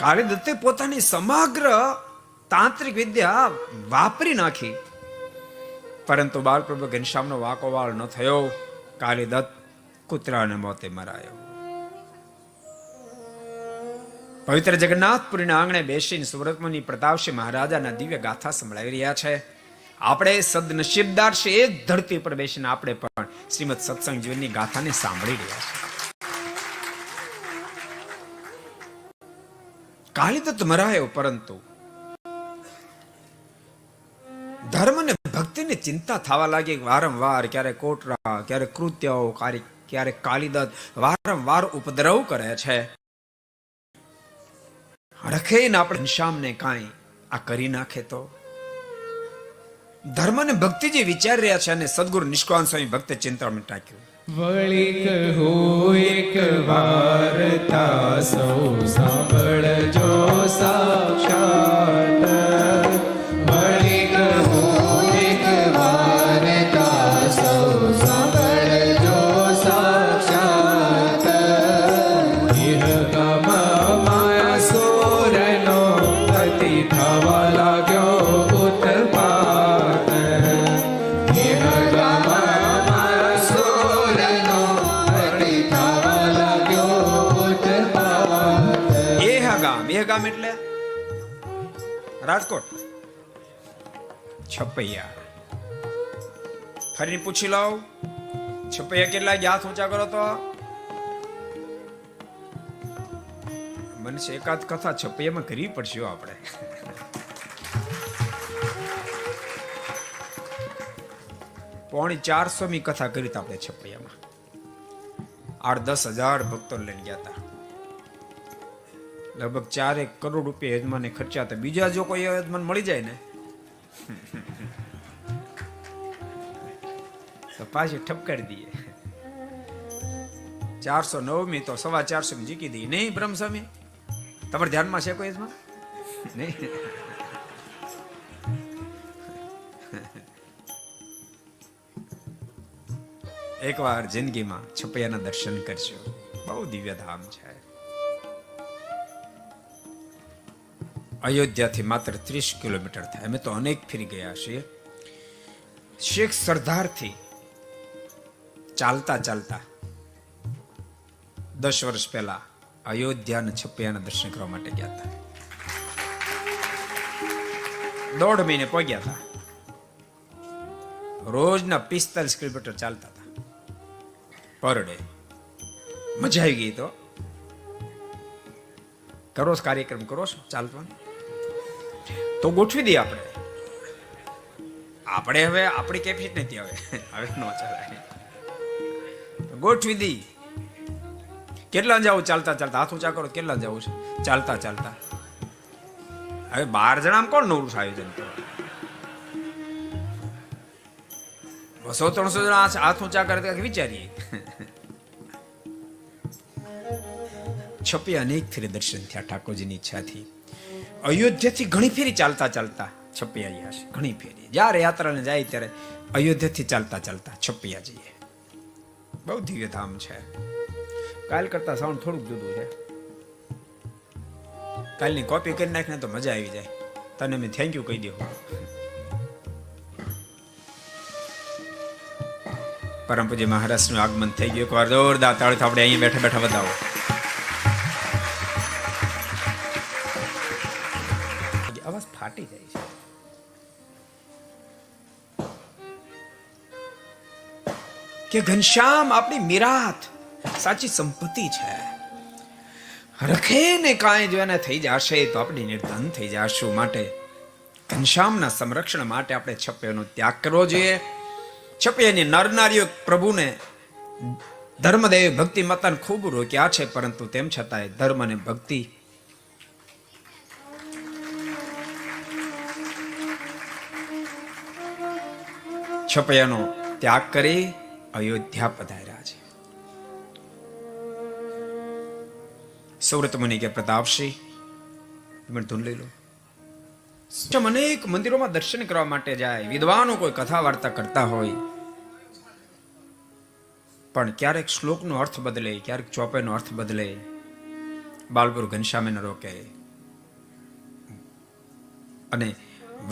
કાલિદત્તે પોતાની સમગ્ર તાંત્રિક વિદ્યા વાપરી નાખી, પરંતુ બાલપ્રભુ ઘનશ્યામનો વાકોવાળ ન થયો. કાલિદત્ત કૂતરાને મોતે મરાયો. પવિત્ર જગન્નાથપુરીના આંગણે બેસીને સુરતમુનિ પ્રતાપસિંહ મહારાજાના દિવ્ય ગાથા સંભળાવી રહ્યા છે. આપણે સદનસીબદાર છે, એ ધરતી પર બેસીને આપણે પણ શ્રીમદ સત્સંગ જીવનની ગાથાને સાંભળી રહ્યા છે. કાલિદત્ત મરાયો, પરંતુ ધર્મ અને ભક્તિની ચિંતા થવા લાગી. વારંવાર ક્યારે કોટરા, ક્યારે કૃત્યો, ક્યારે કાલિદત્ત વારંવાર ઉપદ્રવ કરે છે. રખેને આપણે ઘનશ્યામને કાંઈ આ કરી નાખે તો. ધર્મ અને ભક્તિ જે વિચાર રહ્યા છે, અને સદગુરુ નિષ્કાંત સ્વામી ભક્ત ચિંતામણ ટાંક્યું. વળી કહો એક વાર્તા સૌ સાંભળજો સાક્ષાત. વળી કહો એક વાર્તા સૌ સાંભળજો સાક્ષાત. ઇહગામમાં સૂરનો પતિ થવા લાગ્યો ઉત્પાત. ઇહગામમાં સૂરનો પતિ થવા લાગ્યો ઉત્પાત. એહગામ એટલે રાજકોટ. છપૈયા. ફરીને પૂછી લઉં, છપૈયા કેટલા હાથ ઊંચા કરો તો? મને છે એકાદ કથા છપૈયામાં કરવી પડશે આપણે. પોણી 400મી કથા કરી હતી આપણે છપૈયામાં. 8-10 હજાર ભક્તો લઈને ગયા હતા. લગભગ 4 કરોડ રૂપિયા યજમાને ખર્ચ્યા હતા. બીજા જો કોઈ યજમાન મળી જાય ને તો પાછી ઠપકારી દઈએ. 409મી તો 425 જીકી દઈએ. નહીં બ્રહ્મસ્વામી, તમારે ધ્યાનમાં છે કોઈ યજમાન? નહીં. એકવાર જિંદગીમાં છપૈયાના દર્શન કરજો. બહુ દિવ્ય ધામ છે. અયોધ્યાથી માત્ર 30 કિલોમીટર થાય. અમે તો અનેક ફરી ગયા છીએ. શેખ સરદારથી ચાલતા ચાલતા 10 વર્ષ પહેલા અયોધ્યા અને છપૈયાના દર્શન કરવા માટે ગયા હતા. 1.5 મહિને પહોંચ્યા હતા. રોજના 45 કિલોમીટર ચાલતા હતા પર ડે. મજા આવી ગઈ. તો કરો કાર્યક્રમ કરો છો ચાલવાનો તો ગોઠવી દઈએ આપણે હવે આપણી કેપેસિટી નથી. હવે ન ચાલે. ગોઠવી દઈ. કેટલા જાવ ચાલતા ચાલતા? હાથ ઊંચા કરો. કેટલા જવું છે ચાલતા ચાલતા? હવે 12 જણા કોણ નવરું આયોજન કરો? 200-300 જણા હાથ ઊંચા કરે તો વિચારીએ. છપૈયા અનેક ફેરી દર્શન થયા ઠાકોરજીની ઈચ્છાથી. અયોધ્યાથી ઘણી ફેરી ચાલતા ચાલતા છપૈયા ગયા છે. ઘણી ફેરી જ્યારે યાત્રાને જાય ત્યારે અયોધ્યાથી ચાલતા ચાલતા છપૈયા જઈએ. બહુ દિવ્ય ધામ છે. કાલ કરતા સાઉન્ડ થોડુંક જુદું છે. કાલની કોપી કરી નાખીને તો મજા આવી જાય. તને મેં થેન્ક યુ કહી દઉં. પરમ પૂજ્ય મહારાજનું આગમન થઈ ગયું. એકવાર જોરદાર તાળીથી આપણે અહીંયા બેઠા બેઠા વધાવો. અવાજ ફાટી જાય છે. કે ઘનશ્યામ આપણી મીરાત સાચી સંપત્તિ છે. રખે ને કાંઈ જો એને થઈ જશે તો આપણે નિર્ધન થઈ જશું. માટે ઘનશ્યામના સંરક્ષણ માટે આપણે છપૈયાનો ત્યાગ કરવો જોઈએ. છપૈયાની નરનારીઓ પ્રભુને ધર્મદેવ ભક્તિ માતાને ખૂબ રોક્યા છે, પરંતુ તેમ છતાંય ધર્મ અને ભક્તિ છપૈયાનો ત્યાગ કરી અયોધ્યા પધાર્યા છે. સુરત મુનિ કે પ્રતાપસિંહ મને ધૂન લઈ લો. અનેક મંદિરોમાં દર્શન કરવા માટે જાય. વિદ્વાનો કોઈ કથા વાર્તા કરતા હોય, પણ ક્યારેક શ્લોકનો અર્થ બદલે, ક્યારેક ચોપાઈનો અર્થ બદલે. બાલગુરુ ઘનશ્યામે ન રોકે. અને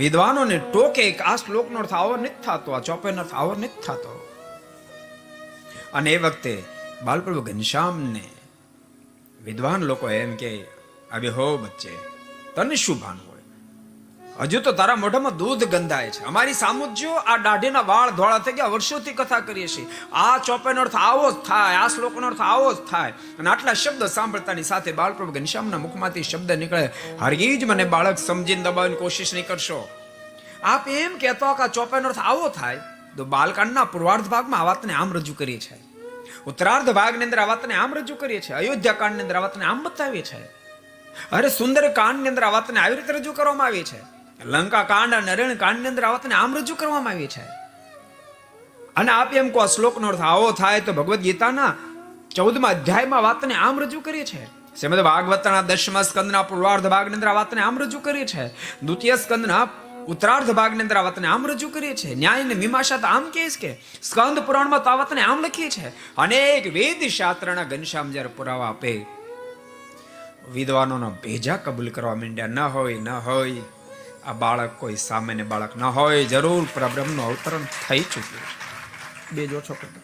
વિદ્વાનોને ટોકે કે આ શ્લોકનો અર્થ આવો નથી થતો, આ ચોપાઈનો અર્થ આવો નથી થતો. અને એ વખતે બાલપ્રભુ ઘનશ્યામને વિદ્વાન લોકો એમ કે હવે હો બચ્ચે, તને શું ભાન હોય? હજુ તો તારા મોઢામાં દૂધ ગંધાય છે. અમારી સામું જો આ દાઢીના વાળ ધોળા થઈ ગયા, વર્ષોથી કથા કરીએ છીએ. આ ચોપાઈનો અર્થ આવો જ થાય, આ શ્લોકનો અર્થ આવો જ થાય. અને આટલા શબ્દ સાંભળતાની સાથે બાલપ્રભુ ઘનશ્યામના મુખમાંથી શબ્દ નીકળે, હરગીજ મને બાળક સમજીને દબાવવાની કોશિશ નહીં કરશો. આપ એમ કહેતો કે આ ચોપાઈનો અર્થ આવો થાય, તો બાલકાંડના પૂર્વાર્ધ ભાગમાં આ વાતને આમ રજૂ કરીએ છીએ, ઉત્તરાર્ધ ભાગની અંદર આ વાતને આમ રજૂ કરીએ છીએ, અયોધ્યા કાંડની અંદર આ વાતને આમ બતાવીએ છીએ, અરે સુંદર કાંડની અંદર આ વાતને આવી રીતે રજૂ કરવામાં આવી છે, લંકા કાંડ અને અરણ્ય કાંડની અંદર આ વાતને આમ રજૂ કરવામાં આવી છે. અને આપ એમ કહો શ્લોકનો અર્થ આવો થાય, તો ભગવદ્ ગીતાના 14મા અધ્યાયમાં વાતને આમ રજૂ કરીએ છીએ. શ્રીમદ ભાગવતના 10મા સ્કંદના પૂર્વાર્ધ ભાગની અંદર આ વાતને આમ રજૂ કરીએ છીએ. દ્વિતીય સ્કંદના ઉત્તરાર્ધ ભાગની અંદર આ વાતને આમ રજૂ કરીએ છીએ. ન્યાય અને મીમાંસા તો આમ કહે છે, કે સ્કંદ પુરાણમાં તો આ વાતને આમ લખીએ છીએ. અનેક વેદ શાસ્ત્રના ઘનશ્યામ જ્યારે પુરાવા આપે, વિદ્વાનોનો ભેજા કબૂલ કરવા માંડ્યા. ન હોય આ બાળક કોઈ સામાન્ય બાળક ન હોય, જરૂર પરબ્રહ્મનું અવતરણ થઈ ચૂક્યું છે. બે જો છોકરા,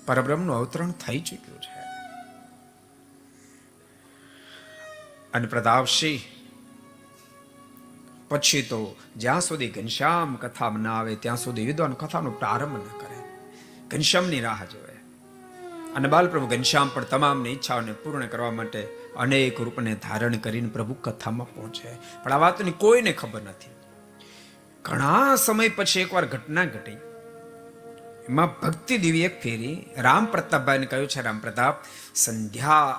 પરબ્રહ્મનું અવતરણ થઈ ચૂક્યું છે. અને પ્રતાપસિંહ પછી તો જ્યાં સુધી ઘનશ્યામ કથા ન આવે ત્યાં સુધી વિદ્વાન કથાનો પ્રારંભ ન કરે, ઘનશ્યામની રાહ જોવે. અને બાલપ્રભુ ઘનશ્યામ પણ તમામની ઈચ્છાઓને પૂર્ણ કરવા માટે અનેક રૂપને ધારણ કરીને પ્રભુ કથામાં પહોંચે. પણ આ વાતની કોઈને ખબર નથી. ઘણા સમય પછી એકવાર ઘટના ઘટી. એમાં ભક્તિ દેવી એક ફેરી રામ પ્રતાપભાઈને કહ્યું છે, રામ પ્રતાપ, સંધ્યા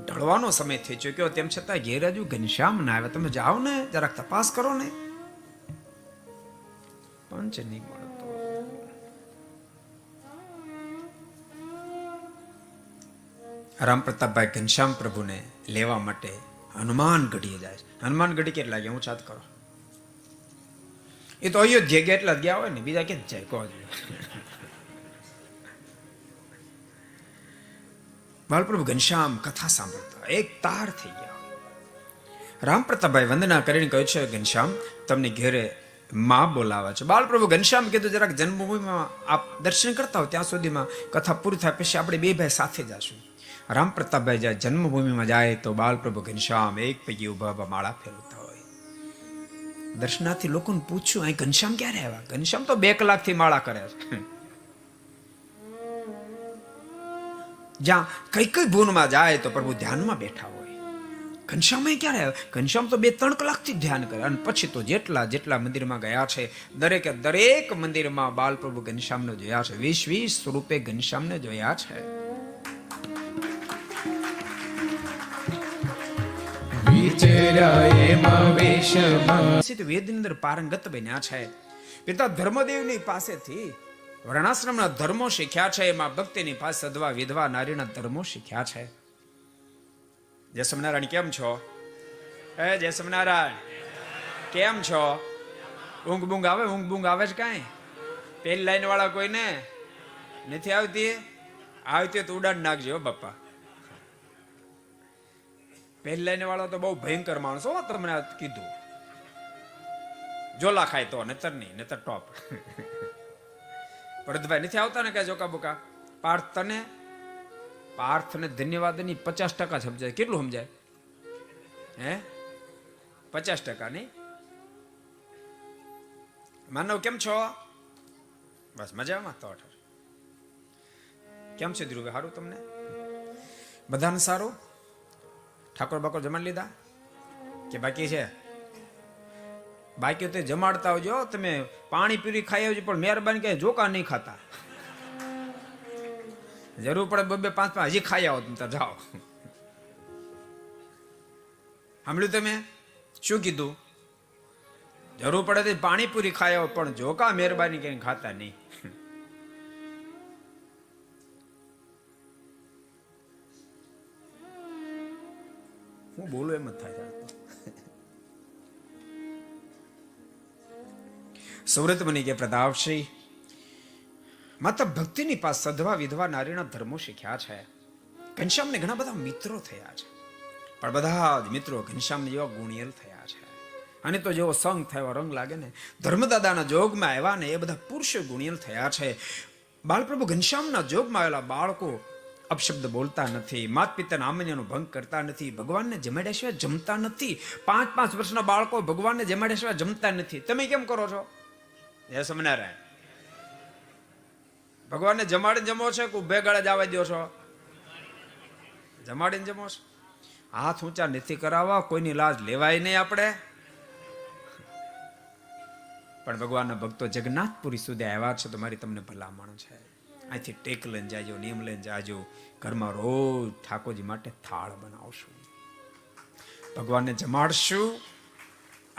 ઢળવાનો સમય થઈ ચૂક્યો, તેમ છતાં ઘેર હજુ ઘનશ્યામ ના આવે, તમે જાઓ ને, જરાક તપાસ કરો ને. પંચ નહીં મળતો. રામ પ્રતાપભાઈ ઘનશ્યામ પ્રભુને લેવા માટે હનુમાન ગઢીએ જાય છે. હનુમાન ગઢી કેટલા ગયા? ઊંચાત કરો. એ તો અયોધ્યા ગયા એટલા જ ગયા હોય ને, બીજા ક્યાં જાય કહો. બાલપ્રભુ ઘનશ્યામ કથા સાંભળતા એક તાર થઈ ગયા. રામ પ્રતાપભાઈ વંદના કરીને કહ્યું છે, ઘનશ્યામ તમને ઘેરે માં બોલાવે છે. બાલપ્રભુ ઘનશ્યામ કીધું, જરાક જન્મભૂમિમાં આપ દર્શન કરતા હો, ત્યાં સુધીમાં કથા પૂરી થાય પછી આપણે બે ભાઈ સાથે જશું. રામ પ્રતાપભાઈ જાય જન્મભૂમિમાં જાય તો બાલપ્રભુ ઘનશ્યામ એક પૈકી ઉભા માળા ફેરવતા હોય. દર્શનાર્થી લોકોને પૂછ્યું, અહીં ઘનશ્યામ ક્યારે આવ્યા? ઘનશ્યામ તો 2 કલાકથી માળા કરે છે. જ્યાં કઈ ભૂનમાં જાય તો પ્રભુ ધ્યાનમાં બેઠા હોય. ઘનશ્યામ ક્યારે આવ્યા? ઘનશ્યામ તો 2-3 કલાકથી ધ્યાન કરે. અને પછી તો જેટલા મંદિરમાં ગયા છે, દરેક મંદિરમાં બાલપ્રભુ ઘનશ્યામને જોયા છે. 20 સ્વરૂપે ઘનશ્યામને જોયા છે. વેદની અંદર પારંગત બન્યા છે. પિતા ધર્મદેવની પાસેથી વર્ણાશ્રમના ધર્મો શીખ્યા છે. એમાં ભક્તિની પાસે સદવા વિધવા નારીના ધર્મો શીખ્યા છે. જય સ્વામિનારાયણ, કેમ છો? જય સ્વામિનારાયણ, કેમ છો? ઊંઘ બૂંઘ આવે છે કાંઈ? પેલી લાઈન વાળા કોઈને નથી આવતી? આવતી તો ઉડાડ નાખજો બાપા. પહેલી લાઈન વાળો તો બહુ ભયંકર માણસો, તમને કીધું. જોલા ખાય તો, નતર નહીં, નતર ટોપ. ભરતભાઈ નથી આવતા ને કઈ જોકા બોકા? પાર્થને ધન્યવાદ ની 50% સમજાય. કેટલું સમજાય? 50% નહીં. માનવ કેમ છો? બસ મજામાં. તો કેમ છે ધ્રુવે? સારું તમને? બધાને સારું? ઠાકોર બાકોર જમાડી લીધા કે બાકી છે? બાકી તો જમાડતા આવજો. તમે પાણી પીરી ખાઈ આવજો, પણ મહેરબાની કઈ જોકા નહીં ખાતા. જરૂર પડે 2-5 હજી ખાઈ આવો તમે, જાઓ. સાંભળ્યું તમે શું કીધું? જરૂર પડે તો પાણી પૂરી ખાઈ આવો, પણ જોકા મહેરબાની કઈ ખાતા નહીં. હું બોલું એમ જ થાય. સુરત બની ગયા પ્રતાપસિંહ. માતા ભક્તિની પાસે સદવા વિધવા નારીના ધર્મો શીખ્યા છે. ઘનશ્યામને ઘણા બધા મિત્રો થયા છે, પણ બધા જ મિત્રો ઘનશ્યામ જેવા ગુણિયલ થયા છે. અને તો જેવો સંગ થયો રંગ લાગે ને. ધર્મદાદાના જોગમાં આવ્યા ને એ બધા પુરુષ ગુણિયલ થયા છે. બાળપ્રભુ ઘનશ્યામના જોગમાં આવેલા બાળકો અપશબ્દ બોલતા નથી, માત પિતાના આમન્યનો ભંગ કરતા નથી, ભગવાનને જમાડ્યા સિવાય જમતા નથી. 5-5 વર્ષના બાળકો ભગવાનને જમાડ્યા સિવાય જમતા નથી. તમે કેમ કરો છો? એ સમનારાયણ ભગવાનને જમાડીને જમો છે કે ઉભે ગળે જવા દો છો? જમાડીને જમો છો. હાથ ઊંચા નથી કરાવવા, કોઈની લાજ લેવાય નહીં આપણે. પણ ભગવાનના ભક્તો જગન્નાથપુરી સુધી આવ્યા છે તો મારી તમને ભલામણ છે, અહીંથી ટેક લઈને જાજો, નિયમ લઈને જાજો. ઘરમાં રોજ ઠાકોરજી માટે થાળ બનાવશું, ભગવાનને જમાડશું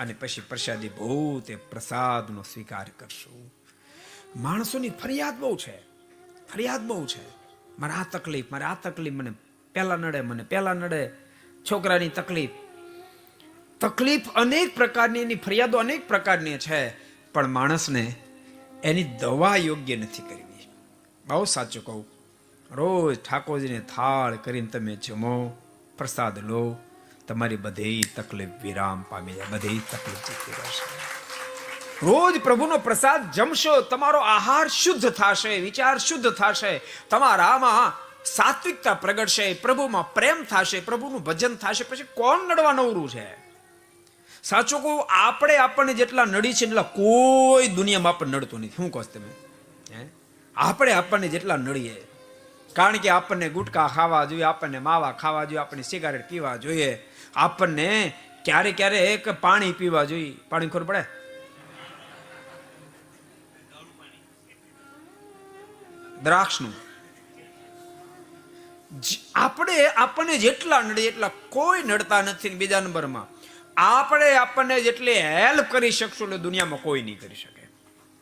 અને પછી પ્રસાદી ભૂત એ પ્રસાદનો સ્વીકાર કરશું. માણસોની ફરિયાદ બહુ છે, ફરિયાદ બહુ છે. મારે આ તકલીફ, મારે આ તકલીફ, મને પહેલા નડે, છોકરાની તકલીફ. તકલીફ અનેક પ્રકારની, એની ફરિયાદો અનેક પ્રકારની છે, પણ માણસને એની દવા યોગ્ય નથી કરવી. બહુ સાચું કહું, રોજ ઠાકોરજીને થાળ કરીને તમે જમો, પ્રસાદ લો, તમારી બધી તકલીફ વિરામ પામી જાય, બધી તકલીફ જતી રહેશે. રોજ પ્રભુનો પ્રસાદ જમશો, તમારો આહાર શુદ્ધ થશે, વિચાર શુદ્ધ થશે, તમારામાં સાત્વિકતા પ્રગટશે, પ્રભુમાં પ્રેમ થશે, પ્રભુનું ભજન થશે. પછી કોણ નડવા નવરું છે? સાચું કહું, આપણને જેટલા નડી છે એટલા કોઈ દુનિયામાં આપણને નડતું નથી. શું કહો તમે? આપણને જેટલા નડીએ, કારણ કે આપણને ગુટકા ખાવા જોઈએ, આપણને માવા ખાવા જોઈએ, આપણને સિગારેટ પીવા જોઈએ, આપણને ક્યારે પાણી પીવા જોઈએ. પાણી ખબર પડે? દ્રાક્ષનું. આપણને જેટલા નડે એટલા કોઈ નડતા નથી. બીજા નંબરમાં આપણને જેટલી હેલ્પ કરી શકશું એટલે દુનિયામાં કોઈ નહીં કરી શકે.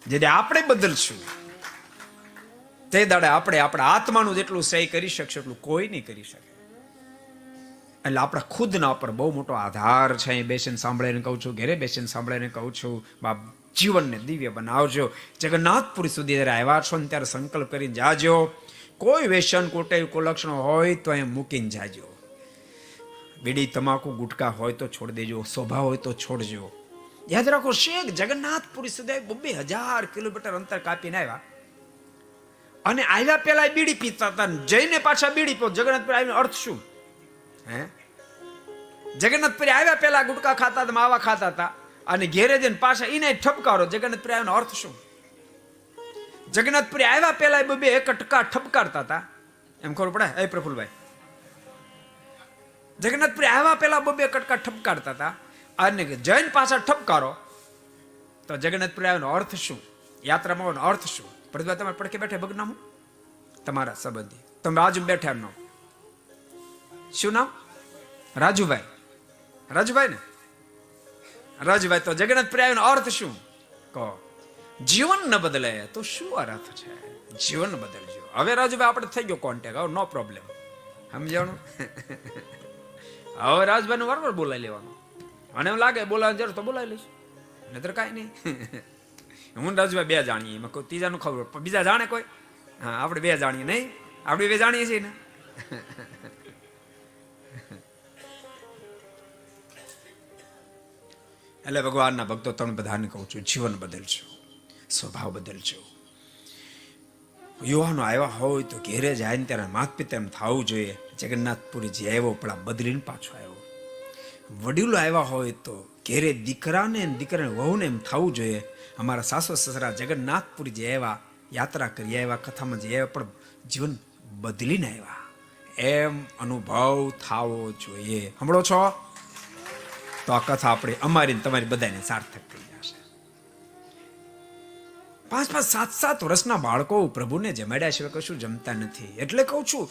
જેથી આપણે બદલશું તે દાડે આપણે આપણા આત્માનું જેટલું સહી કરી શકશું એટલું કોઈ નહીં કરી શકે. એટલે આપણા ખુદના ઉપર બહુ મોટો આધાર છે. અહીં બેસીને સાંભળીને કહું છું, ઘરે બેસીને સાંભળીને કહું છું, બાપ જીવનને દિવ્ય બનાવજો. જગન્નાથપુરી સુધી જ્યારે આવ્યા છો ને ત્યારે સંકલ્પ કરીને જાજો. કોઈ વ્યસન કોટેવ કુલક્ષણો હોય તો એમ મૂકીને જાજો. બીડી તમાકુ ગુટકા હોય તો છોડ દેજો, સ્વભાવ હોય તો છોડજો. યાદ રાખો, શેખ જગન્નાથપુરી સુધી 2000 કિલોમીટર અંતર કાપીને આવ્યા, અને આવ્યા પેલા બીડી પીતા હતા, જઈને પાછા બીડી પીઓ. જગન્નાથપુરી આવીને અર્થ શું? જગન્નાથપુરી આવ્યા પેલા ગુટકા ખાતા હતા, માવા ખાતા હતા, અને ઘેરે જઈને પાછા એને ઠપકારો. જગન્નાથપુરી આવ્યાનો અર્થ શું? જગન્નાથપુરી આવ્યા પેલા બે કટકા ઠપકારતા હતા, એમ ખબર પડે? એ પ્રફુલભાઈ, જગન્નાથપુરી આવ્યા પેલા બે કટકા ઠપકારતા હતા, અને જૈન પાછા ઠપકારો, તો જગન્નાથપુરી આવ્યાનો અર્થ શું? યાત્રામાં આવવાનો અર્થ શું? પ્રતિભા તમારે પડકે બેઠે ભગનામું તમારા સંબંધી, તમે રાજુ બેઠા એમનો શું નામ? રાજુભાઈ ને? રાજુભાઈ. તો જગન્નાથપુરી આવ્યાનો અર્થ શું કહો? જીવન ન બદલે તો શું અર્થ છે? જીવન બદલજો. હવે રાજુભાઈ આપણે થઈ ગયો કોન્ટેક્ટ, હવે નો પ્રોબ્લેમ. સમજાણું? હવે રાજુભાઈ નું વારંવાર બોલાવી લેવાનું, અને એમ લાગે બોલાવવાની જરૂર તો બોલાવી લઈશ, નહીતર કાંઈ નહીં. હું રાજુભાઈ બે જાણીએ, એમાં કોઈ ત્રીજાનું ખબર, બીજા જાણે કોઈ? હા, આપણે બે જાણીએ નહીં? આપણે બે જાણીએ છીએ ને. એટલે ભગવાનના ભક્તો તમને બધાને કહું છું, જીવન બદલજો, સ્વભાવ બદલજો. યુવાનો આવ્યા હોય તો ઘેરે જાય ને ત્યારે માત પિતા એમ થવું જોઈએ, જગન્નાથપુરી જે આવ્યો પેલા બદલીને પાછો આવ્યો. વડીલો આવ્યા હોય તો ઘેરે દીકરાને વહુને એમ થવું જોઈએ, અમારા સાસુ સસરા જગન્નાથપુરી જે આવ્યા, યાત્રા કરી આવ્યા, કથામાં જે આવ્યા, પણ જીવન બદલીને આવ્યા, એમ અનુભવ થવો જોઈએ. સાંભળો છો? તો આ કથા આપણી, અમારી તમારી બધાને સાર્થક થઈ જશે. 5-5, 7-7 વર્ષના બાળકો પ્રભુને જમાડ્યા સિવાય કશું જમતા નથી. એટલે કહું છું,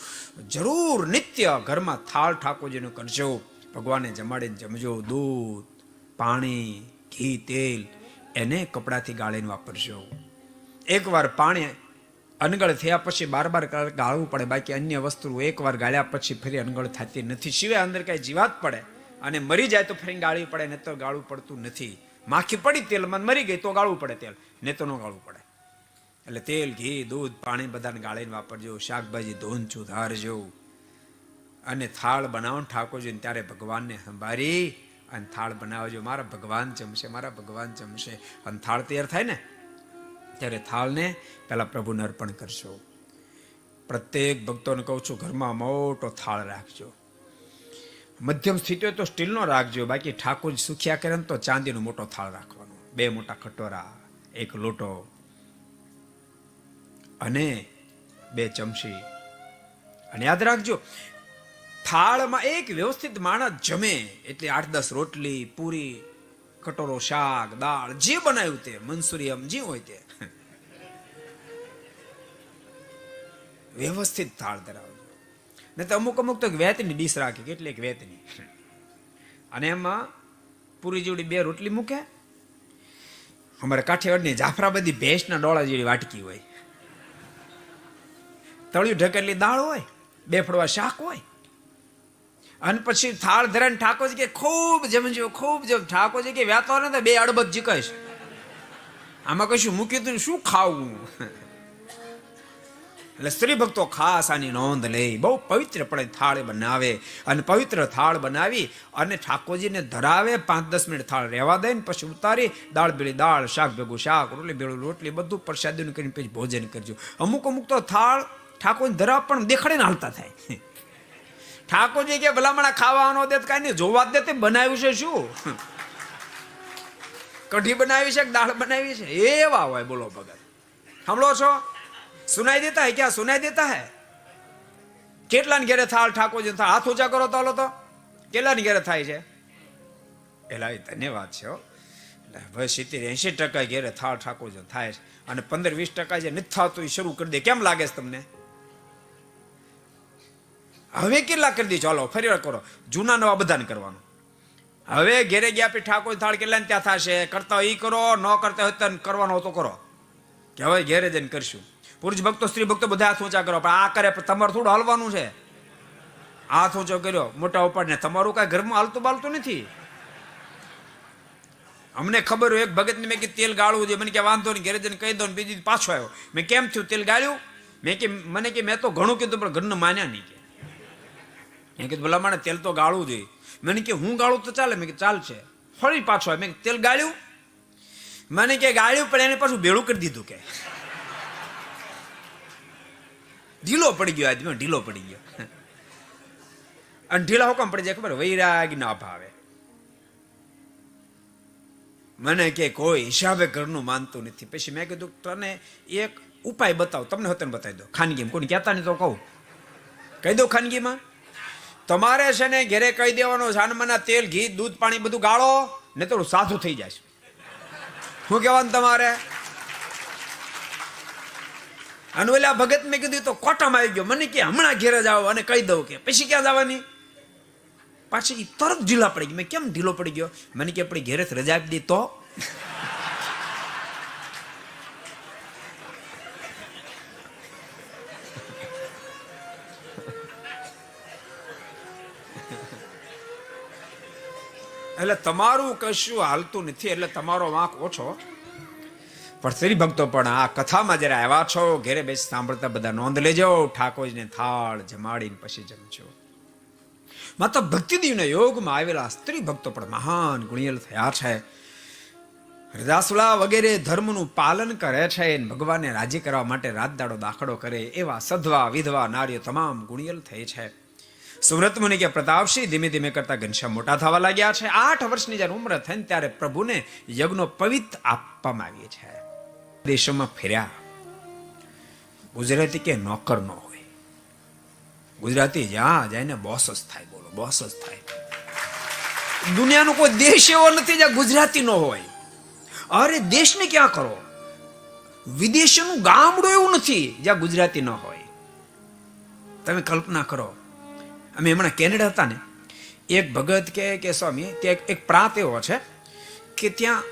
જરૂર નિત્ય ઘરમાં થાળ ઠાકોરજીનો કરજો, ભગવાનને જમાડીને જમજો. દૂધ, પાણી, ઘી, તેલ એને કપડાથી ગાળીને વાપરજો. એકવાર પાણી અનગળ થયા પછી 12 કલાક ગાળવું પડે, બાકી અન્ય વસ્તુ એકવાર ગાળ્યા પછી ફરી અનગળ થતી નથી, સિવાય અંદર કઈ જીવાત પડે અને મરી જાય તો ફરી ગાળવી પડે, ને તો ગાળવું પડતું નથી. માખી પડી તેલમાં મરી ગઈ તો ગાળવું પડે તેલ, ને તો ન ગાળવું પડે. એટલે તેલ, ઘી, દૂધ, પાણી બધાને ગાળીને વાપરજો. શાકભાજી ધોન સુધારજો, અને થાળ બનાવો ઠાકોરજીને ત્યારે ભગવાનને સંભાળી અને થાળ બનાવજો, મારા ભગવાન જમશે, મારા ભગવાન જમશે. અને થાળ તૈયાર થાય ને ત્યારે થાળને પહેલા પ્રભુને અર્પણ કરશો. પ્રત્યેક ભક્તોને કહું છું, ઘરમાં મોટો થાળ રાખજો. મધ્યમ સ્થિતિ હોય તો સ્ટીલનો રાખજો, બાકી ઠાકોર સુખ્યા કરે ને તો ચાંદીનો મોટો થાળ રાખવાનો. 2 મોટા કટોરા, 1 લોટો અને 2 ચમચી. અને યાદ રાખજો, થાળમાં એક વ્યવસ્થિત માણસ જમે એટલે 8-10 રોટલી, પૂરી, કટોરો શાક, દાળ, જે બનાવ્યું તે, મંસુરિયમ જે હોય તે વ્યવસ્થિત થાળ ધરાવજો. ને તો અમુક તો વેતની ડીશ રાખી, કેટલીક વેતની, અને એમાં પૂરી જેવડી 2 રોટલી મૂકે. અમારે કાઠિયાવાડની જાફરાબાદી ભેંસના ડોળા જેવી વાટકી હોય, તળિયું ઢકેલી દાળ હોય, 2 ફડવા શાક હોય, અને પછી થાળ ધરાને ઠાકોરજી કે ખૂબ જમજો, ખૂબ જમ. ઠાકોરજી કે વ્યાતો ને 2 અડબક જીકાશ, આમાં કશું મૂક્યું તું શું ખાવું. એટલે સ્ત્રી ભક્તો ખાસ આની નોંધ લે, બહુ પવિત્ર પડે થાળ બનાવે, અને પવિત્ર થાળ બનાવી અને ઠાકોરજીને ધરાવે. 5-10 મિનિટ થાળ રહેવા દે ને પછી ઉતારી દાળ ભેળી દાળ, શાક ભેગું શાક, રોટલી ભેળું રોટલી, બધું પ્રસાદીનું કરીને પછી ભોજન કરજો. અમુક તો થાળ ઠાકોરજી ધરાવ પણ દેખાડીને હાલતા થાય. ઠાકોરજી કે ભલામણા ખાવાનો દે કઈ નહીં, જોવા દે તે બનાવ્યું છે શું, કઢી બનાવી છે, દાળ બનાવી છે, એવા હોય. બોલો ભગત, સાંભળો છો? સુનાઈ દેતા હે, ક્યાં સુનાઈ દેતા હે? કેટલાને ઘેરે થાળ ઠાકોરજી થાય? હાથ ઊંચા કરો તો હાલો તો કેટલાને ઘેરે થાય છે? એલા ધન્યવાદ છે. હવે 70-80% ઘેરે થાળ ઠાકોરજી થાય છે, અને 15-20% જે નથી થતું એ શરૂ કરી દે. કેમ લાગે છે તમને? હવે કેટલા કરી દી? ચાલો ફરી વાર કરો, જૂના નવા બધાને કરવાનું. હવે ઘેરે ગયા પછી ઠાકોર થાળ કેટલાને ત્યાં થશે? કરતા હોય એ કરો, ન કરતા હોય તો કરવાનો તો કરો, કે હવે ઘેરે જઈને કરશું. પુરુષ ભક્તો સ્ત્રી ભક્તો બધા હાથ ઊંચા કરો, પણ આ કરે તમારે થોડું હાલવાનું છે. હાથ ઊંચો કર્યો મોટા ઉપાડને, તમારું કાંઈ ઘરમાં હાલતું બાલતું નથી. અમને ખબર હોય, એક ભગતને મેં કીધું તેલ ગાળવું છે, મને કે વાંધો નહીં, ઘેરે જઈને કહી દો ને. બીજી પાછો આવ્યો, મેં કેમ થયું તેલ ગાળ્યું? મેં કે મને કે મેં તો ઘણું કીધું પણ ઘરને માન્યા નહીં. કે મેં કીધું ભલા માણે તેલ તો ગાળવું જોઈએ. મને કે હું ગાળું તો ચાલે? મેં કે ચાલશે. ફરી પાછો આવ્યો, મેં તેલ ગાળ્યું? મને કે ગાળ્યું, પણ એને પાછું ભેળું કરી દીધું. કે ઢીલો પડી ગયો, આદમી ઢીલો પડી ગયો. અને ઢીલા હુકમ પડી જાય ખબર? વૈરાગના અભાવે. મને કે કોઈ હિસાબે ઘરનું માનતું નથી. પછી મેં કીધું તને એક ઉપાય બતાવો, તમને હોતે બતાવી દો ખાનગીમાં, કોઈ કહેતા નહીં તો કહું, કહી દો ખાનગીમાં. તમારે છે ને ઘેરે કહી દેવાનો, જાનમાના તેલ ઘી દૂધ પાણી બધું ગાળો, ને થોડું સાધુ થઈ જાય. શું કહેવાનું તમારે? અને ઓલા ભગત મેં કીધું તો કોટામાં આવી ગયો. મને કે હમણાં ઘેરે જાઓ અને કહી દઉં. કે પછી ક્યાં જવાની? પાછી તરત ઢીલા પડી ગઈ. મેં કેમ ઢીલો પડી ગયો? મને કે આપણી ઘેરે રજા આપી દી તો. એટલે તમારું કશું હાલતું નથી, એટલે તમારો વાંક ઓછો. પણ સ્ત્રી ભક્તો પણ આ કથામાં જયારે આવ્યા છો, ઘેરે બેસી સાંભળતા બધા નોંધ લેજો. ઠાકોરજીને થાળ જમાડીને પછી જમજો. માત્ર ભક્તિદેવના યોગમાં આવેલા સ્ત્રી ભક્તો પણ મહાન ગુણિયલ થયા છે. હરિદાસુલા વગેરે ધર્મનું પાલન કરે છે, ભગવાનને રાજી કરવા માટે રાત દાડો દાખલો કરે એવા સધવા વિધવા નારીઓ તમામ ગુણિયલ થઈ છે. સુવ્રત મુનિ કે પ્રતાપસિંહ ધીમે ધીમે કરતા ઘનશ્યામ મોટા થવા લાગ્યા છે. 8 વર્ષની જયારે ઉંમર થઈને ત્યારે પ્રભુને યજ્ઞો પવિત્ર આપવામાં આવી છે. દેશોમાં ફેર્યા. ગુજરાતી કે નોકર ન હોય, ગુજરાતી જ્યાં જાય ને બોસ જ થાય. બોલો, બોસ જ થાય. દુનિયાનો કોઈ દેશ એવો નથી જ્યાં ગુજરાતી ન હોય. અરે દેશને ક્યાં કરો, વિદેશનું ગામડું એવું નથી જ્યાં ગુજરાતી ન હોય. તમે કલ્પના કરો, અમે હમણાં કેનેડા હતા ને, એક ભગત કે સ્વામી ત્યાં એક પ્રાંત એવો છે કે ત્યાં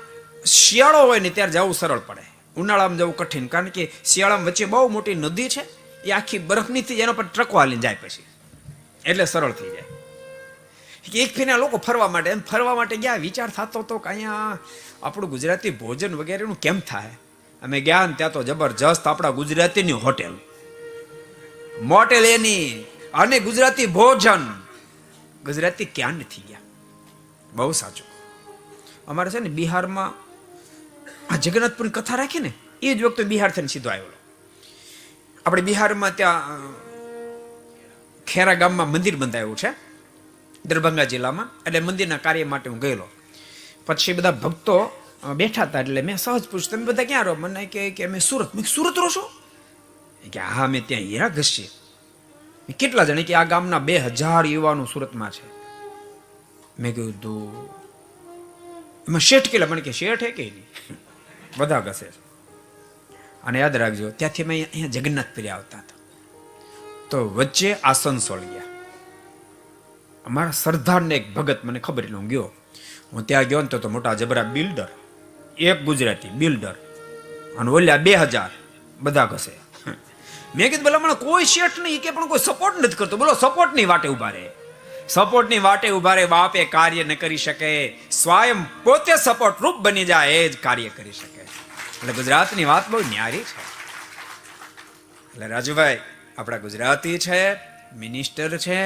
શિયાળો હોય ને ત્યારે જવું સરળ પડે, ઉનાળામાં જવું કઠિન. કારણ કે શિયાળામાં વચ્ચે બહુ મોટી નદી છે, એ આખી બરફની થઈ જાય, એના પર ટ્રકો હાલીને જાય પછી, એટલે સરળ થઈ જાય. એક ફીના લોકો ફરવા માટે એમ ફરવા માટે ગયા. વિચાર થતો હતો કે અહીંયા આપણું ગુજરાતી ભોજન વગેરેનું કેમ થાય. અમે ગયા ને ત્યાં તો જબરજસ્ત આપણા ગુજરાતીની હોટેલ, મોટેલ એની, અને ગુજરાતી ભોજન. ગુજરાતી ક્યાં નથી ગયા. બહુ સાચું. અમારે છે ને બિહારમાં આ જગન્નાથપુરની કથા રાખી ને એ જ વખતે બિહાર થઈને સીધો આવેલો. આપણે બિહારમાં ત્યાં ખેરા ગામમાં મંદિર બંધાયું છે દરભંગા જિલ્લામાં. એટલે મંદિરના કાર્ય માટે હું ગયેલો. પછી બધા ભક્તો બેઠા હતા એટલે મેં સહજ પૂછ્યું, તમે બધા ક્યાં રહો? મને કે અમે સુરત. મેં સુરત રહો છો? કે હા, અમે ત્યાં હીરા ઘસીએ. કેટલા જણે? કે આ ગામના 2000 યુવાનો સુરતમાં છે. મેં કીધું એમાં શેઠ કેટલા? મને કે શેઠ હે કે નહીં, બધા ઘસે છે. અને યાદ રાખજો, ત્યાંથી અમે અહીંયા જગન્નાથપુરી આવતા હતા તો વચ્ચે આસનસોલ ગયા. અમારા સરદારને એક ભગત, મને ખબર એટલે હું ગયો. હું ત્યાં ગયો ને તો મોટા જબરા બિલ્ડર, એક ગુજરાતી બિલ્ડર અને ઓલ્યા 2000 બધા ઘસે. મેં કીધું ભલા મને કોઈ શેઠ નહીં કે પણ કોઈ સપોર્ટ નથી કરતો. બોલો, સપોર્ટની વાટે ઉભા રહે, સપોર્ટની વાટે ઉભા રહે. બાપે કાર્ય ન કરી શકે, સ્વયં પોતે સપોર્ટ રૂપ બની જાય એ જ કાર્ય કરી શકે. એટલે ગુજરાતની વાત બહુ ન્યારી છે. એટલે રાજુભાઈ આપણા ગુજરાતી છે, મિનિસ્ટર છે,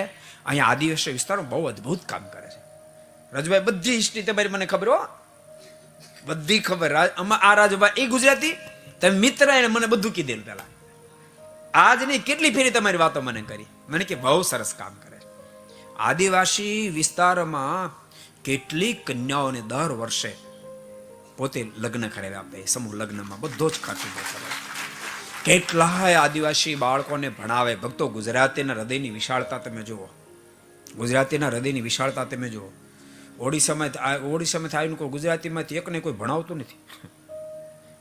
અહીંયા આદિવાસી વિસ્તારમાં બહુ અદ્ભુત કામ કરે છે. રાજુભાઈ બધી હિસ્ટ્રી તમારી મને ખબર હો, બધી ખબર. આ રાજુભાઈ એ ગુજરાતી, તમે મિત્ર એને મને બધું કીધેલું પેલા. આજ નહીં કેટલી ફેરી તમારી વાતો મને કરી. મને કે બહુ સરસ કામ કરે છે. આદિવાસી વિસ્તારમાં કેટલીક કન્યાઓને દર વર્ષે પોતે લગ્ન કરાવી આપે, સમૂહ લગ્નમાં બધો જ ખર્ચ કરે. કેટલાય આદિવાસી બાળકોને ભણાવે. ભક્તો, ગુજરાતીના હૃદયની વિશાળતા તમે જુઓ, ગુજરાતીના હૃદયની વિશાળતા તમે જુઓ. ઓડિશામાંથી આવીને કોઈ ગુજરાતીમાંથી એકને કોઈ ભણાવતું નથી.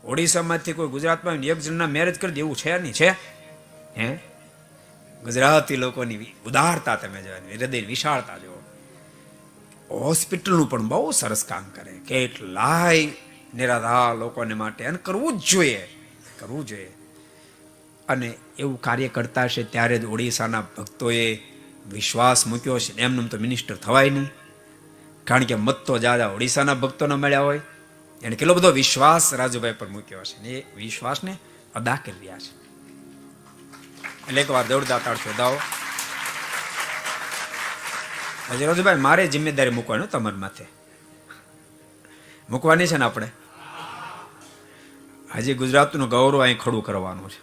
ઓડિશામાંથી કોઈ ગુજરાતમાં એક જણના મેરેજ કરી દે એવું છે નહીં? છે હે? ગુજરાતી લોકોની ઉદારતા તમે જોવાની, હૃદયની વિશાળતા જુઓ. હોસ્પિટલનું પણ બહુ સરસ કામ કરે. કેટલાય નિરાધાર લોકોને માટે, અને કરવું જ જોઈએ, કરવું જોઈએ. અને એવું કાર્ય કરતા હશે ત્યારે જ ઓડિશાના ભક્તોએ વિશ્વાસ મૂક્યો છે. એમનું તો મિનિસ્ટર થવાય નહીં, કારણ કે મત તો જ્યાદા ઓડિશાના ભક્તોને મળ્યા હોય. એને કેટલો બધો વિશ્વાસ રાજુભાઈ પર મૂક્યો હશે ને એ વિશ્વાસને અદા કરી રહ્યા છે. એટલે એકવાર જોરદાર તાળીઓ દાવો. હજી રાજુભાઈ મારે જિમ્મેદારી મૂકવાની તમારી માથે મૂકવાની છે ને. આપણે હજી ગુજરાતનું ગૌરવ અહીં ખડું કરવાનું છે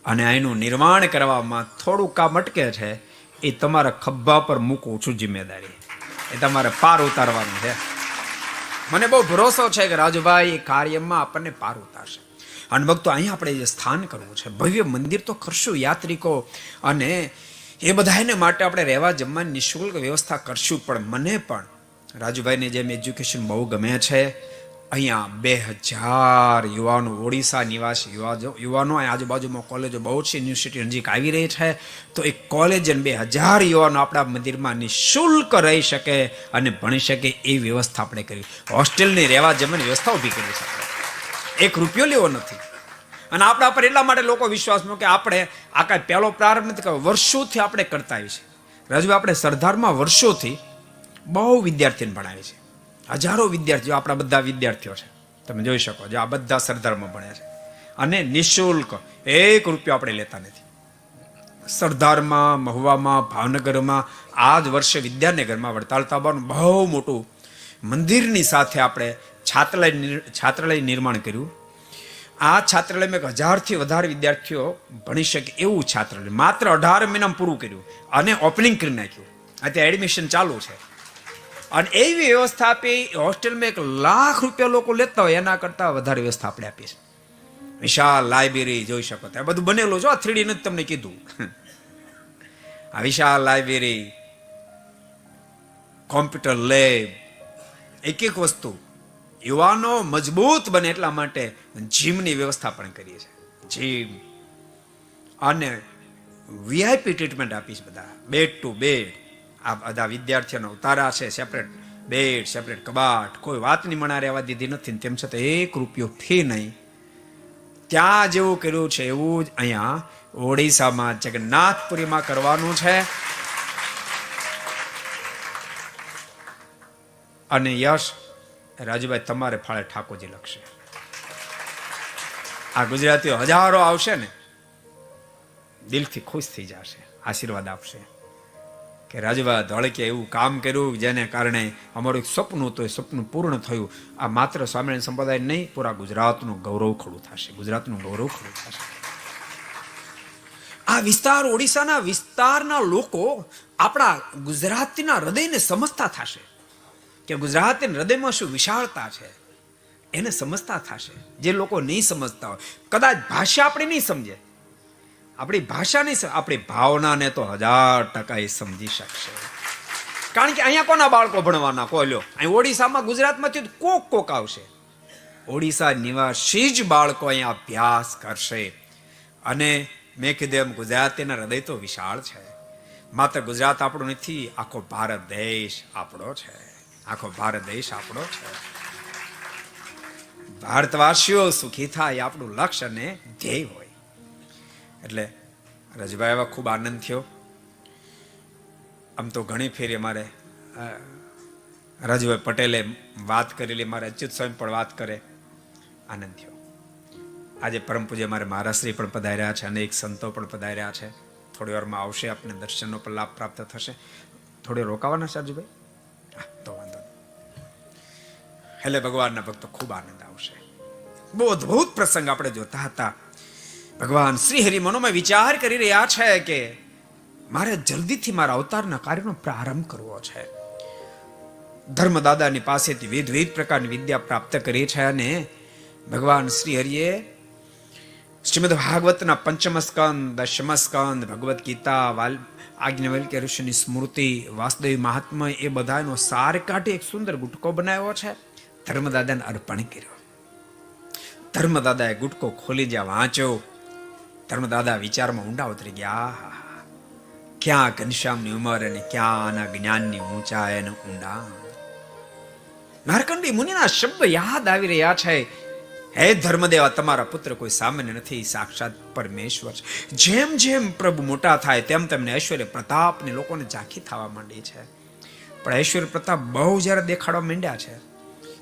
અને અહીંનું નિર્માણ કરવામાં થોડું કામ અટકે છે. એ તમારા ખભા પર મૂકું છું જિમ્મેદારી, એ તમારે પાર ઉતારવાનું છે. મને બહુ ભરોસો છે કે રાજુભાઈ એ કાર્યમાં આપણને પાર ઉતારશે. અને ભક્તો, અહીંયા આપણે જે સ્થાન કરવું છે, ભવ્ય મંદિર તો કરશું યાત્રિકો અને એ બધાને માટે આપણે રહેવા જમવાની નિઃશુલ્ક વ્યવસ્થા કરશું. પણ મને પણ રાજુભાઈને જેમ એજ્યુકેશન બહુ ગમે છે. અહીંયા 2000 યુવાનો, ઓડિશા નિવાસી યુવાનો આજુબાજુમાં કોલેજો બહુ છે, યુનિવર્સિટી નજીક આવી રહી છે. તો એ કોલેજ 2000 યુવાનો આપણા મંદિરમાં નિઃશુલ્ક રહી શકે અને ભણી શકે એ વ્યવસ્થા આપણે કરી. હોસ્ટેલની રહેવા જમવાની વ્યવસ્થા ઊભી કરી શકે. 1 રૂપિયો લેવો નથી. અને આપણા પર એટલા માટે લોકો વિશ્વાસ મૂકે. આપણે આ કાંઈ પહેલો પ્રારંભ નથી કર્યો, વર્ષોથી આપણે કરતા આવી છે. રાજુભાઈ, આપણે સરદારમાં વર્ષોથી બહુ વિદ્યાર્થીને ભણાવી છે. હજારો વિદ્યાર્થીઓ, આપણા બધા વિદ્યાર્થીઓ છે, તમે જોઈ શકો છો. આ બધા સરદારમાં ભણ્યા છે અને નિઃશુલ્ક 1 રૂપિયો આપણે લેતા નથી. સરદારમાં, મહુવામાં, ભાવનગરમાં, આ જ વર્ષે વિદ્યાનગરમાં વડતાલ તાબાનું બહુ મોટું મંદિરની સાથે આપણે છાત્રાલય નિર્માણ કર્યું. આ છાત્રાલયમાં 1000થી વધારે વિદ્યાર્થીઓ ભણી શકે એવું છાત્રાલય માત્ર 18 મહિનામાં પૂરું કર્યું અને ઓપનિંગ કરી નાખ્યું. અત્યારે એડમિશન ચાલુ છે. અને એવી વ્યવસ્થા આપી, હોસ્ટેલમાં 1 લાખ રૂપિયા લોકો લેતા હોય એના કરતા વધારે વ્યવસ્થા આપણે આપી છે. વિશાળ લાઇબ્રેરી જોઈ શકો, ત્યાં બધું બનેલું છે. 3D નથી તમને કીધું. આ વિશાળ લાઇબ્રેરી, કોમ્પ્યુટર લેબ, એક વસ્તુ. યુવાનો મજબૂત બને એટલા માટે જીમની વ્યવસ્થા પણ કરીએ છીએ. જીમ અને વીઆઈપી ટ્રીટમેન્ટ આપીશ. બધા બેડ ટુ બેડ આ બધા વિદ્યાર્થીઓના ઉતારા છે. સેપરેટ બેડ, સેપરેટ કબાટ, કોઈ વાતની મણા રહેવા દીધી નથી. તેમ છતાં 1 રૂપિયો ફી નહીં. ત્યાં જેવું કર્યું છે એવું જ અહીંયા ઓડિશામાં જગન્નાથપુરીમાં કરવાનું છે. અને યશ રાજુભાઈ તમારે ફાળે ઠાકોરજી લખશે. આ ગુજરાતીઓ હજારો આવશે ને, દિલથી ખુશ થઈ જશે, આશીર્વાદ આપશે કે રાજવા ધોળકે એવું કામ કર્યું જેને કારણે અમારું એક સપનું હતું, એ સપનું પૂર્ણ થયું. આ માત્ર સ્વામિનારાયણ સંપ્રદાય નહીં, પૂરા ગુજરાતનું ગૌરવ ખડું થશે, ગુજરાતનું ગૌરવ ખડું થશે. આ વિસ્તાર, ઓડિશાના વિસ્તારના લોકો આપણા ગુજરાતીના હૃદયને સમજતા થશે કે ગુજરાતીના હૃદયમાં શું વિશાળતા છે, એને સમજતા થશે. જે લોકો નહીં સમજતા હોય, કદાચ ભાષા આપણી નહીં સમજે, આપણી ભાષા નહીં, આપણી ભાવનાને તો 1000% એ સમજી શકશે. કારણ કે અહીંયા કોના બાળકો ભણવાના? કોઈ લ્યો, અહીં ઓડિશામાં, ગુજરાતમાંથી કોક આવશે. ઓડિશા નિવાસી જ બાળકો અહીંયા અભ્યાસ કરશે. અને મેં કીધું એમ ગુજરાતીના હૃદય તો વિશાળ છે. માત્ર ગુજરાત આપણું નથી, આખો ભારત દેશ આપણો છે. આખો ભારત દેશ આપણો છે. ભારતવાસીઓ સુખી થાય એ આપણું લક્ષ્ય અને ધ્યેય હોય. એટલે રજભાઈ એવા ખૂબ આનંદ થયો. આમ તો ઘણી ફેરી અમારે રાજભાઈ પટેલે વાત કરેલી, મારે અચ્યુત સ્વામી પણ વાત કરે, આનંદ થયો. આજે પરમ પૂજ્ય મારે મહારાજશ્રી પણ પધાર્યા છે, અનેક સંતો પણ પધાર્યા છે. થોડી વારમાં આવશે, આપને દર્શનનો પણ લાભ પ્રાપ્ત થશે. થોડી રોકાવાના છે રાજભાઈ? તો વાંધો નહીં. એટલે ભગવાનના ભક્તો ખૂબ આનંદ આવશે. બહુ અદભુત પ્રસંગ આપણે જોતા હતા. ભગવાન શ્રી હરિ મનોમાં વિચાર કરી રહ્યા છે કે મારે જલ્દીથી મારા અવતારના કાર્યનો પ્રારંભ કરવો છે. ધર્મદાદાની પાસેથી વિવિધ પ્રકારની વિદ્યા પ્રાપ્ત કરી છે. અને ભગવાન શ્રી હરિએ શ્રીમદ ભાગવતના પંચમ સ્કંદ, દશમ સ્કંદ, ભગવદ્ ગીતા, આજ્ઞવલ્ક્ય ઋષિની સ્મૃતિ, વાસુદેવ મહાત્મા, એ બધાનો સાર કાઢી એક સુંદર ગુટકો બનાવ્યો છે. ધર્મદાદાને અર્પણ કર્યો. ધર્મદાદાએ ગુટકો ખોલી જ્યાં વાંચ્યો, ધર્મદાદા વિચારમાં ઊંડા ઉતરી ગયા. ક્યાં ઘનશ્યામની ઉંમર અને ક્યાં આના જ્ઞાનની ઊંચાઈ અને ઊંડા. નારકંડી મુનિના શબ્દ યાદ આવી રહ્યા છે. હે ધર્મદેવા, તમારા પુત્ર કોઈ સામાન્ય નથી, સાક્ષાત પરમેશ્વર છે. જેમ જેમ પ્રભુ મોટા થાય તેમ તેમને ઐશ્વર્ય પ્રતાપ ને લોકોને ઝાંખી થવા માંડી છે. પણ ઐશ્વર્ય પ્રતાપ બહુ જ્યારે દેખાડવા માંડ્યા છે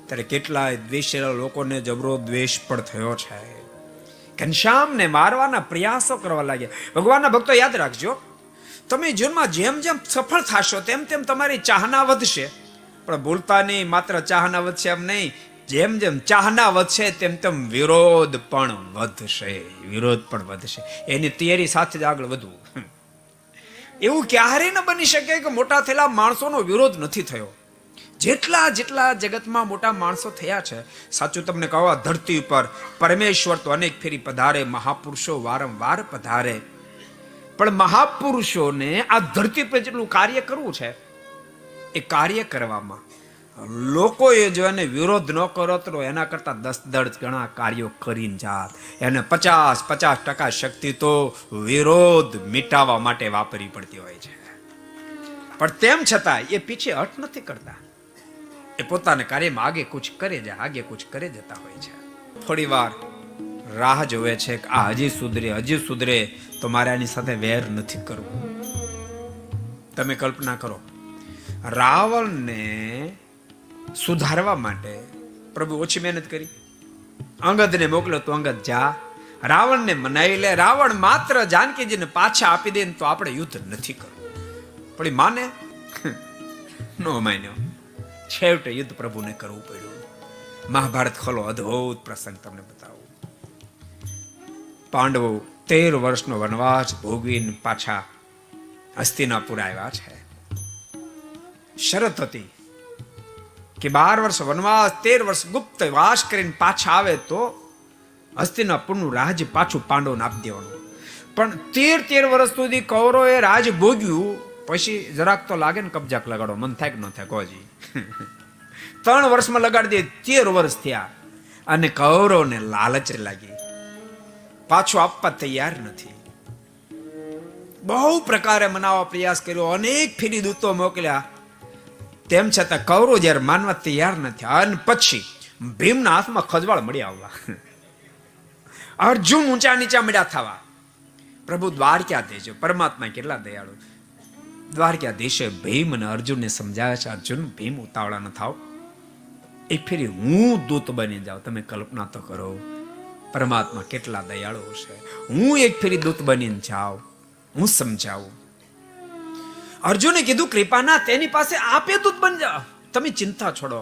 ત્યારે કેટલાય દ્વેષેલા લોકોને જબરો દ્વેષ પણ થયો છે. ઘનશ્યામને મારવાના પ્રયાસો કરવા લાગ્યા. ભગવાનના ભક્તો યાદ રાખજો, તમે જીવનમાં જેમ જેમ સફળ થશો તેમ તેમ તમારી ચાહના વધશે. પણ ભૂલતા નહીં, માત્ર ચાહના વધશે એમ નહીં, જેમ જેમ ચાહના વધશે તેમ તેમ વિરોધ પણ વધશે. વિરોધ પણ વધશે. એની તૈયારી સાથે જ આગળ વધવું. એવું ક્યારેય ન બની શકે કે મોટા થયેલા માણસોનો વિરોધ નથી થયો. જેટલા જગતમાં મોટા માણસો થયા છે, સાચું તમને કહો, આ ધરતી ઉપર પરમેશ્વર તો અનેક ફેરી પધારે, મહાપુરુષો વારંવાર પધારે. પણ મહાપુરુષોને આ ધરતી પર જેટલું કાર્ય કરવું છે, એ કાર્ય કરવામાં લોકોએ જો એને વિરોધ ન કરો તો એના કરતા 10 ગણા કાર્યો કરીને જાત. એને 50% શક્તિ તો વિરોધ મિટાવવા માટે વાપરવી પડતી હોય છે. પણ તેમ છતાં એ પીછે હટ નથી કરતા. એ પોતાના કાર્યમાં આગે કુછ કરે જતા હોય છે. થોડી વાર રાહ જોવે છે કે આ હજી સુધરે તો મારે આની સાથે વેર નથી કરવું. તમે કલ્પના કરો, રાવણને સુધારવા માટે પ્રભુ ઓછી મહેનત કરી. અંગદને મોકલ્યો તો અંગદ જા, રાવણને મનાવી લે. રાવણ માત્ર જાનકીજીને પાછા આપી દે તો આપણે યુદ્ધ નથી કરવું. પણ માને નો માન્યો. છેવટે યુદ્ધ પ્રભુને કરવું પડ્યું. મહાભારત ખોલો, અદ્ભુત પ્રસંગ તમને બતાવું. પાંડવો 13 વર્ષનો વનવાસ ભોગવીને પાછા હસ્તિનાપુર આવ્યા છે. શરત હતી કે 12 વર્ષ વનવાસ, 13 વર્ષ ગુપ્ત વાસ કરીને પાછા આવે તો હસ્તિનાપુરનું રાજ્ય પાછું પાંડવોને આપી દેવાનું. પણ 13 વર્ષ સુધી કૌરવોએ રાજ ભોગ્યું. પછી જરાક તો લાગે ને કબજાક લગાડો, મન થાય કે ન થાય કોજી. 3 વર્ષમાં લગાડી દે. 13 વર્ષ થયા અને કૌરવોને લાલચ લાગી, પાછું આપવા તૈયાર નથી. બહુ પ્રકારે મનાવવા પ્રયાસ કર્યો, અનેક ફેરી દૂતો મોકલ્યા, તેમ છતાં કૌરવ જ્યારે માનવા તૈયાર નથી. અને પછી ભીમના હાથમાં ખજવાળ મળી આવવા, અર્જુન ઊંચા નીચા મળ્યા થવા. પ્રભુ દ્વારકાધીશ, પરમાત્મા કેટલા દયાળુ. દ્વારકાધીશે ભીમ અને અર્જુનને સમજાવે છે, અર્જુન ભીમ ઉતાવળા ન થાવ, એક ફેરી હું દૂત બની જાઉં. તમે કલ્પના તો કરો, પરમાત્મા કેટલા દયાળુ છે. હું એક ફેરી દૂત બનીને જાઉં, હું સમજાવું. અર્જુને કીધું કૃપાના તેની પાસે આપે દૂત બની જા, તમે ચિંતા છોડો.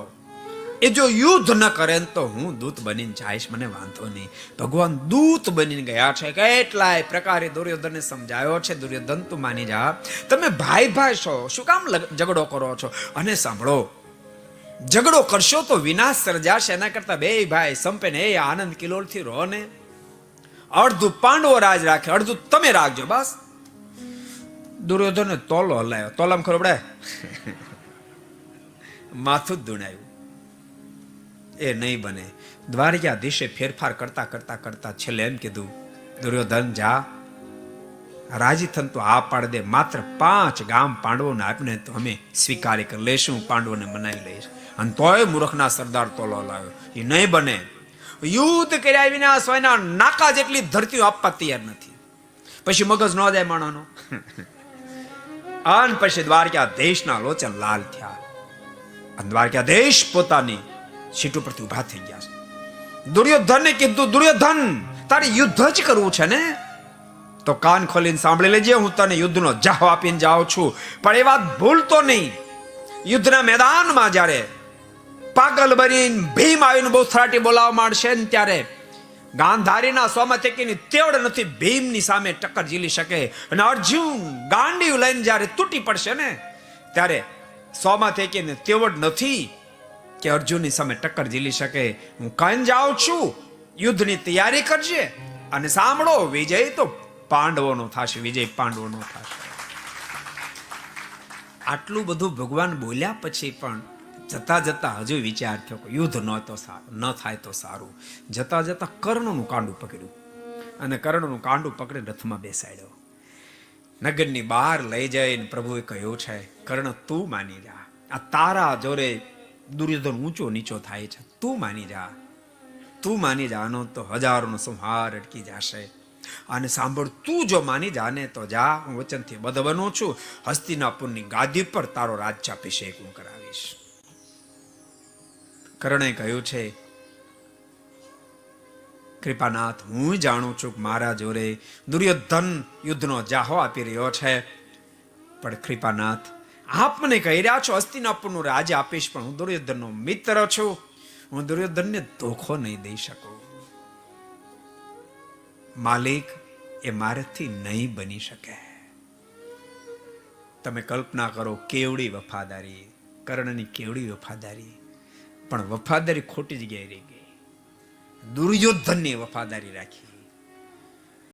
એ જો યુદ્ધ ન કરે તો હું દૂત બનીને જઈશ, મને વાંધો નહીં. ભગવાન દૂત બનીને ગયા છે. કેટલાય પ્રકારે દુર્યોધનને સમજાયો છે, દુર્યોધન તું માની જા, તમે ભાઈ ભાઈ છો, શું કામ ઝઘડો કરો છો? અને સાંભળો, ઝઘડો કરશો તો વિનાશ સર્જાશે, એના કરતા બે ભાઈ સંપે ને એ આનંદ કિલોલથી રહો ને. અડધું પાંડવો રાજ રાખે, અડધું તમે રાખજો, બસ. દુર્યોધને તોલો હલાયો, તોલામ ખરો પડે, માથું જ ધૂણાયું. એ નહીં બને. દ્વારકાધીશે ફેરફાર કરતા કરતા કરતા છેલ્લે એમ કીધું, દુર્યોધન જા, રાજી થન તો આ પાડ દે, માત્ર 5 ગામ પાંડવોને આપને તો અમે સ્વીકારી કરી લેશું, પાંડવોને મનાવી લઈશ. અને તોય મૂર્ખના સરદાર તોલો લાવ્યો. એ નહીં બને. યુદ્ધ કર્યા વિના સોયના નાકા જેટલી ધરતીઓ આપવા તૈયાર નથી. પછી મગજ ન જાય માણસનો. અને પછી દ્વારકાધીશના લોચન લાલ થયા. અને દ્વારકાધીશ પોતાની સીટ ઉપરથી ઉભા થઈ ગયા છે. દુર્યોધનને કીધું, દુર્યોધન તારે યુદ્ધ જ કરવું છે ને, તો કાન ખોલીને સાંભળી લેજે, હું તને યુદ્ધનો જાહો આપીને જાઉં છું. પણ એ વાત ભૂલતો નહીં, યુદ્ધના મેદાનમાં જ્યારે પાગલ બનીને ભીમ આવીને બહુ થરાટી બોલાવવા માંડશે ને, ત્યારે ગાંધારીના સોમાથેકીની તેવડ નથી ભીમની સામે ટક્કર ઝીલી શકે. અને અર્જુન ગાંડીવ લઈને જ્યારે તૂટી પડશે ને, ત્યારે સોમાથેકીને તેવડ નથી કે અર્જુનની સામે ટક્કર ઝીલી શકે. હું કાન જાઉં છું, યુદ્ધની તૈયારી કરજે. અને સાંભળો, વિજય તો પાંડવોનો થશે, વિજય પાંડવોનો થશે. આટલું બધું ભગવાન બોલ્યા પછી પણ જતા જતા હજુ વિચાર થયો કે યુદ્ધ ન થાય તો સારું. જતા જતા કર્ણનું કાંડું પકડ્યું અને કર્ણનું કાંડું પકડીને રથમાં બેસાડ્યો. નગરની બહાર લઈ જઈને પ્રભુએ કહ્યું છે, કર્ણ તું માની જા, આ તારા જોરે દુર્યોધન ઊંચો નીચો થાય છે, તું માની જા, તું માની જાનો તો હજારોનો સંહાર અટકી જશે. અને સાંભળ, તું જો માની જાને તો જા, હું વચનથી બદ્ધ બનું છું, હસ્તિનાપુરની ગાદી પર તારો રાજ્યાભિષેક હું કરાવીશ. કર્ણે કહ્યું છે, કૃપાનાથ હું જાણું છું કે મારા જોરે દુર્યોધન યુદ્ધનો જાહો આપી રહ્યો છે, પણ કૃપાનાથ આપ મને કહી રહ્યા છો હસ્તિનાપુરનું રાજ્ય આપીશ, પણ હું દુર્યોધનનો મિત્ર છું, હું દુર્યોધનને ધોખો નહીં દઈ શકું. માલિક એ મારાથી નહીં બની શકે. તમે કલ્પના કરો, કેવડી વફાદારી, કર્ણની કેવડી વફાદારી, પણ વફાદારી ખોટી જગ્યાએ રહી ગઈ. દુર્યોધનની વફાદારી રાખી.